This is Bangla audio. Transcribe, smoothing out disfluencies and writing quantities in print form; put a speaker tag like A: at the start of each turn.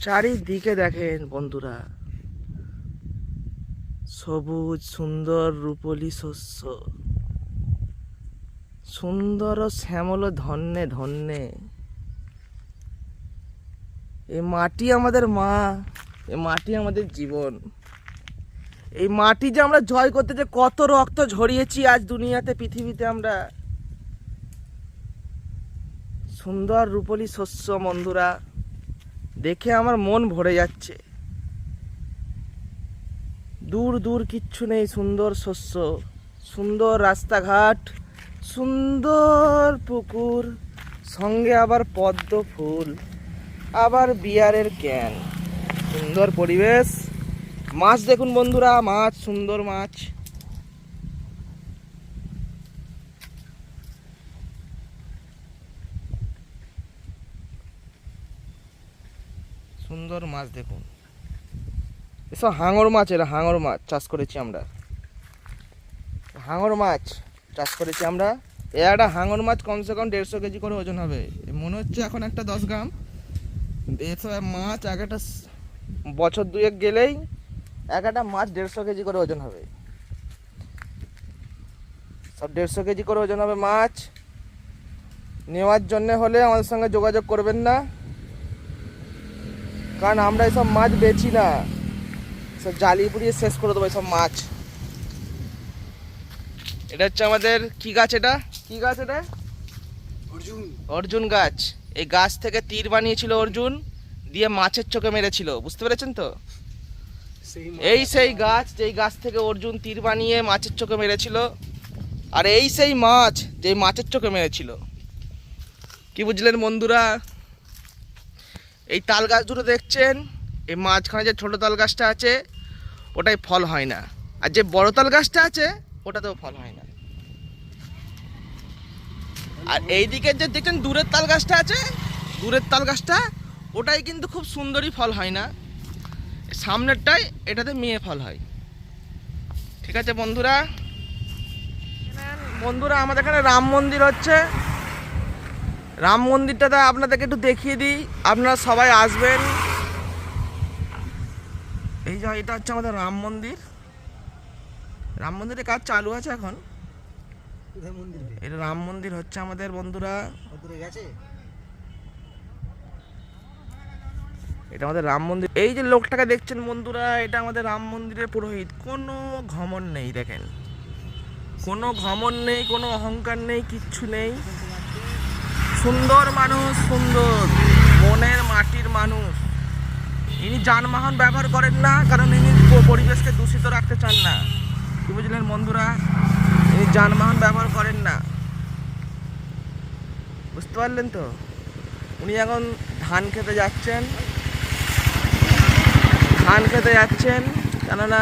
A: চারিদিকে দেখেন বন্ধুরা, সবুজ সুন্দর রূপলি শস্য, সুন্দর ও শ্যামল ধন্যে ধন্যে। এই মাটি আমাদের মা, এই মাটি আমাদের জীবন। এই মাটি যে আমরা জয় করতে যে কত রক্ত ঝরিয়েছি আজ দুনিয়াতে, পৃথিবীতে আমরা। সুন্দর রূপলি শস্য বন্ধুরা, দেখে আমার মন ভরে যাচ্ছে। দূর দূর কিচ্ছু নেই, সুন্দর শস্য, সুন্দর রাস্তাঘাট, সুন্দর পুকুর, সঙ্গে আবার পদ্ম ফুল, আবার বিয়ারের ক্যান, সুন্দর পরিবেশ। মাছ দেখুন বন্ধুরা, মাছ, সুন্দর মাছ। সুন্দর মাছ দেখুন, এসব হাঙর মাছ, এরা হাঙর মাছ চাষ করেছি আমরা, হাঙর মাছ চাষ করেছি আমরা। একটা হাঙর মাছ কমসে কম 150 কেজি করে ওজন হবে, মনে হচ্ছে এখন একটা 10 গ্রাম। এসব মাছ এক একটা বছর দুয়েক গেলেই এক একটা মাছ 150 কেজি করে ওজন হবে, সব 150 কেজি করে ওজন হবে মাছ। নেওয়ার জন্য হলে আমাদের সঙ্গে যোগাযোগ করবেন না, কারণ আমরা এসব মাছ বেচি না, সব জ্বালিয়ে পুড়িয়ে শেষ করে দেবো এসব মাছ। এটা হচ্ছে আমাদের কি গাছ, এটা কি গাছ, এটা অর্জুন গাছ। এই গাছ থেকে তীর বানিয়েছিল অর্জুন, দিয়ে মাছের চোখে মেরেছিল, বুঝতে পেরেছেন তো? এই সেই গাছ, যেই গাছ থেকে অর্জুন তীর বানিয়ে মাছের চোখে মেরেছিল, আর এই সেই মাছ যে মাছের চোখে মেরেছিল। কি বুঝলেন বন্ধুরা? এই তাল গাছ দুটো দেখছেন, এই মাঝখানে যে ছোট তাল গাছটা আছে ওটাই ফল হয় না, আর যে বড় তাল গাছটা আছে ওটাতেও ফল হয় না। আর এইদিকে যে দেখছেন দূরের তাল গাছটা আছে, দূরের তাল গাছটা ওটাই কিন্তু খুব সুন্দরই ফল হয় না, সামনেরটাই এটাতে মেয়ে ফল হয়। ঠিক আছে বন্ধুরা, বন্ধুরা আমাদের এখানে রাম মন্দির হচ্ছে, রাম মন্দিরটাতে আপনাদেরকে একটু দেখিয়ে দিই, আপনারা সবাই আসবেন। এই যে এটা হচ্ছে আমাদের রাম মন্দির, রাম মন্দিরের কাজ চালু আছে এখন। এটা রাম মন্দির হচ্ছে আমাদের বন্ধুরা, এটা আমাদের রাম মন্দির। এই যে লোকটাকে দেখছেন বন্ধুরা, এটা আমাদের রাম মন্দিরের পুরোহিত। কোনো ঘমন্ড নেই, দেখেন কোনো ঘমন্ড নেই, কোনো অহংকার নেই, কিচ্ছু নেই। সুন্দর মানুষ, সুন্দর মনের মাটির মানুষ। ইনি যানবাহন ব্যবহার করেন না, কারণ ইনি পরিবেশকে দূষিত রাখতে চান না। কি বুঝলেন বন্ধুরা? ইনি যানবাহন ব্যবহার করেন না, বুঝতে পারলেন তো? উনি এখন ধান খেতে যাচ্ছেন, ধান খেতে যাচ্ছেন, কেননা